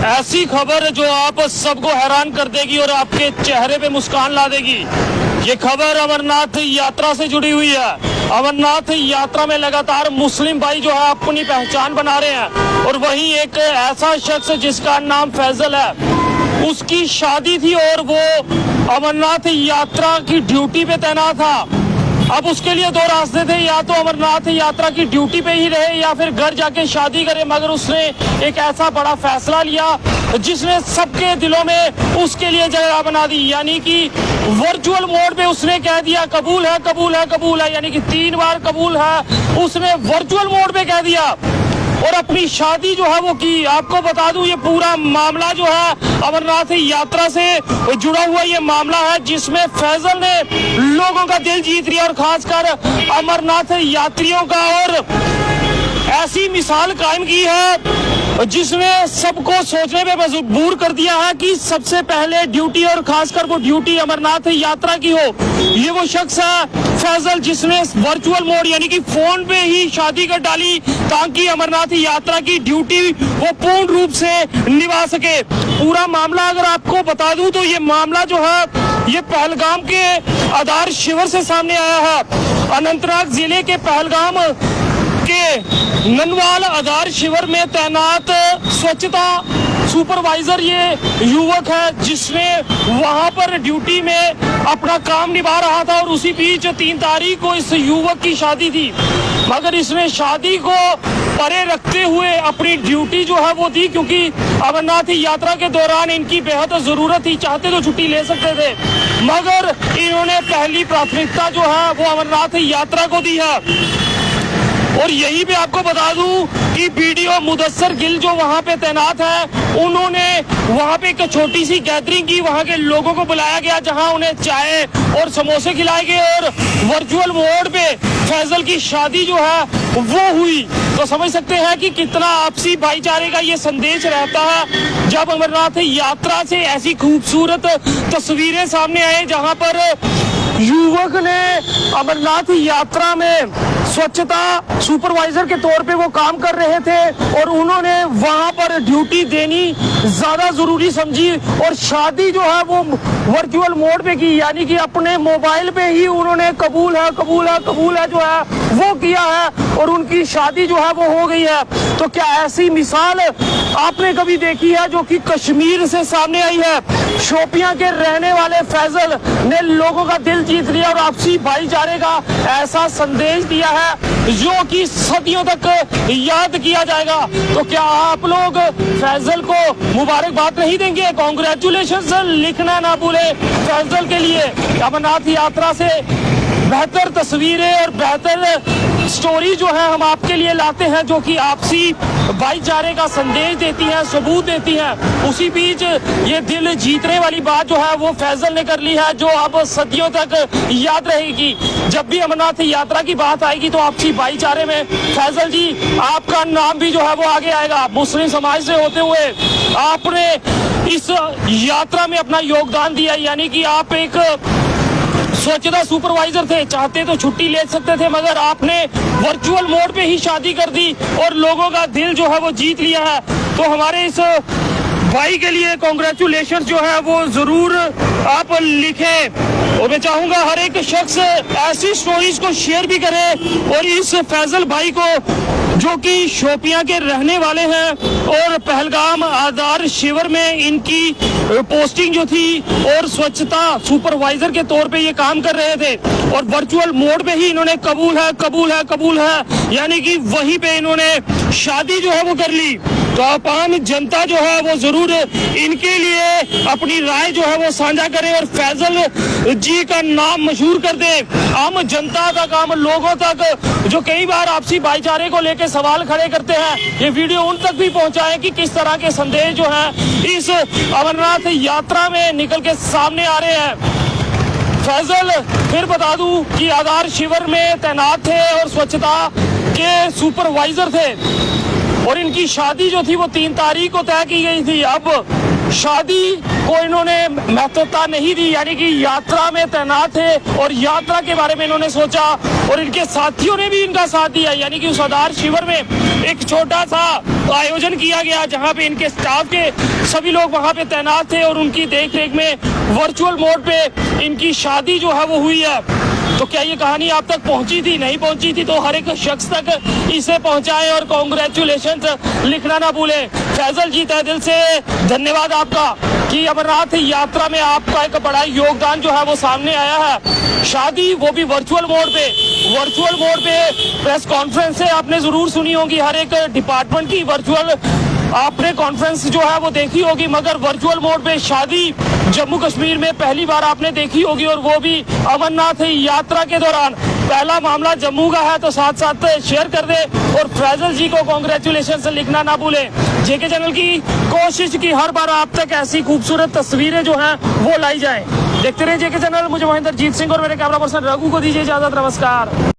ऐसी खबर जो आप सबको हैरान कर देगी और आपके चेहरे पे मुस्कान ला देगी। ये खबर अमरनाथ यात्रा से जुड़ी हुई है। अमरनाथ यात्रा में लगातार मुस्लिम भाई जो है अपनी पहचान बना रहे हैं और वहीं एक ऐसा शख्स जिसका नाम फैजल है, उसकी शादी थी और वो अमरनाथ यात्रा की ड्यूटी पे तैनात था। अब उसके लिए दो रास्ते थे, या तो अमरनाथ यात्रा की ड्यूटी पे ही रहे या फिर घर जाके शादी करे, मगर उसने एक ऐसा बड़ा फैसला लिया जिसने सबके दिलों में उसके लिए जगह बना दी। यानी कि वर्चुअल मोड पे उसने कह दिया कबूल है कबूल है कबूल है, यानी कि 3 बार कबूल है उसने वर्चुअल मोड पे कह दिया और अपनी शादी जो है वो की। आपको बता दूं ये पूरा मामला जो है अमरनाथ यात्रा से जुड़ा हुआ ये मामला है, जिसमें फैजल ने लोगों का दिल जीत लिया और खासकर अमरनाथ यात्रियों का, और ऐसी मिसाल कायम की है जिसने सबको सोचने पे मजबूर कर दिया है कि सबसे पहले ड्यूटी, और खासकर वो ड्यूटी अमरनाथ यात्रा की हो। ये वो शख्स है फैजल जिसने वर्चुअल मोड यानी कि फोन पे ही शादी कर डाली ताकि अमरनाथ यात्रा की ड्यूटी वो पूर्ण रूप से निभा सके। पूरा मामला अगर आपको बता दूं तो ये मामला जो है ये पहलगाम के आधार शिविर से सामने आया है। अनंतनाग जिले के पहलगाम के ननवाल आधार शिविर में तैनात स्वच्छता सुपरवाइजर ये युवक है जिसने वहां पर ड्यूटी में अपना काम निभा रहा था और उसी बीच 3 तारीख को इस युवक की शादी थी, मगर इसने शादी को परे रखते हुए अपनी ड्यूटी जो है वो दी, क्योंकि अमरनाथ यात्रा के दौरान इनकी बेहद जरूरत थी। चाहते तो छुट्टी ले सकते थे, मगर इन्होंने पहली प्राथमिकता जो है वो अमरनाथ यात्रा को दी है। और यही भी आपको बता दूं कि बीडीओ मुदस्सर गिल जो वहां पे तैनात है, उन्होंने वहां पे एक छोटी सी गैदरिंग की, वहां के लोगों को बुलाया गया जहां उन्हें चाय और समोसे खिलाए गए और वर्चुअल मोड पे फैजल की शादी जो है वो हुई। तो समझ सकते हैं कि कितना आपसी भाईचारे का ये संदेश रहता है जब अमरनाथ यात्रा से ऐसी खूबसूरत तस्वीरें सामने आए जहां पर युवक ने अमरनाथ यात्रा में स्वच्छता सुपरवाइजर के तौर पे वो काम कर रहे थे और उन्होंने वहां पर ड्यूटी देनी ज्यादा जरूरी समझी और शादी जो है वो वर्चुअल मोड पे की, यानी कि अपने मोबाइल पे ही उन्होंने कबूल है कबूल है कबूल है जो है वो किया है और उनकी शादी जो है वो हो गई है। तो क्या ऐसी मिसाल आपने कभी देखी है जो कि कश्मीर से सामने आई है? शोपियां के रहने वाले फैजल ने लोगों का दिल जीत लिया और आपसी भाईचारे का ऐसा संदेश दिया है जो कि सदियों तक याद किया जाएगा। तो क्या आप लोग फैजल को मुबारकबाद नहीं देंगे? कॉन्ग्रेचुलेशन लिखना ना भूले फैजल के लिए। अमरनाथ यात्रा से बेहतर तस्वीरें और बेहतर स्टोरी जो है हम आपके लिए लाते हैं जो कि आपसी भाईचारे का संदेश देती है, सबूत देती है। उसी बीच ये दिल जीतने वाली बात जो है वो फैजल ने कर ली है जो अब सदियों तक याद रहेगी। जब भी अमरनाथ यात्रा की बात आएगी तो आपसी भाईचारे में फैजल जी आपका नाम भी जो है वो आगे आएगा। मुस्लिम समाज से होते हुए आपने इस यात्रा में अपना योगदान दिया, यानी कि आप एक स्वच्छता सुपरवाइजर थे, चाहते तो छुट्टी ले सकते थे मगर आपने वर्चुअल मोड पे ही शादी कर दी और लोगों का दिल जो है वो जीत लिया है। तो हमारे इस भाई के लिए कॉन्ग्रेचुलेशन जो है वो जरूर आप लिखें और मैं चाहूंगा हर एक शख्स ऐसी स्टोरीज को शेयर भी करे और इस फैजल भाई को जो कि शोपियां के रहने वाले हैं और पहलगाम आधार शिविर में इनकी पोस्टिंग जो थी और स्वच्छता सुपरवाइजर के तौर पे ये काम कर रहे थे और वर्चुअल मोड पे ही इन्होंने कबूल है कबूल है कबूल है यानी कि वहीं पे इन्होंने शादी जो है वो कर ली। तो आम जनता जो है वो जरूर इनके लिए अपनी राय जो है वो साझा करे और फैजल जी का नाम मशहूर कर दे आम जनता तक, आम लोगों तक जो कई बार आपसी भाईचारे को लेकर सवाल खड़े करते हैं। ये वीडियो उन तक भी पहुंचाएं कि किस तरह के संदेश जो है इस अमरनाथ यात्रा में निकल के सामने आ रहे हैं। फैजल फिर बता दूं कि आधार शिविर में तैनात थे और स्वच्छता के सुपरवाइजर थे और इनकी शादी जो थी वो 3 तारीख को तय की गई थी। अब शादी को इन्होंने महत्वता नहीं दी, यानी कि यात्रा में तैनात थे और यात्रा के बारे में इन्होंने सोचा और इनके साथियों ने भी इनका साथ दिया, यानी कि उस आधार शिविर में एक छोटा सा आयोजन किया गया जहां पे इनके स्टाफ के सभी लोग वहां पे तैनात थे और उनकी देखरेख में वर्चुअल मोड पे इनकी शादी जो है वो हुई है। तो क्या ये कहानी आप तक पहुंची थी? नहीं पहुंची थी तो हर एक शख्स तक इसे पहुंचाएं और कांग्रेचुलेशंस लिखना ना भूलें। फैजल जी, तहे दिल से धन्यवाद आपका कि अमरनाथ यात्रा में आपका एक बड़ा योगदान जो है वो सामने आया है। शादी वो भी वर्चुअल मोड पे प्रेस कॉन्फ्रेंस से आपने जरूर सुनी होगी, हर एक डिपार्टमेंट की वर्चुअल आपने कॉन्फ्रेंस जो है वो देखी होगी, मगर वर्चुअल मोड पे शादी जम्मू कश्मीर में पहली बार आपने देखी होगी और वो भी अमरनाथ यात्रा के दौरान। पहला मामला जम्मू का है तो साथ साथ शेयर कर दे और फैजल जी को कांग्रेचुलेशन लिखना ना भूलें। जेके चैनल की कोशिश की हर बार आप तक ऐसी खूबसूरत तस्वीरें जो हैं वो लाई जाएं। देखते रहिए जेके चैनल। मुझे महेंद्र जीत सिंह और मेरे कैमरा पर्सन रघु को दीजिए इजाजत। नमस्कार।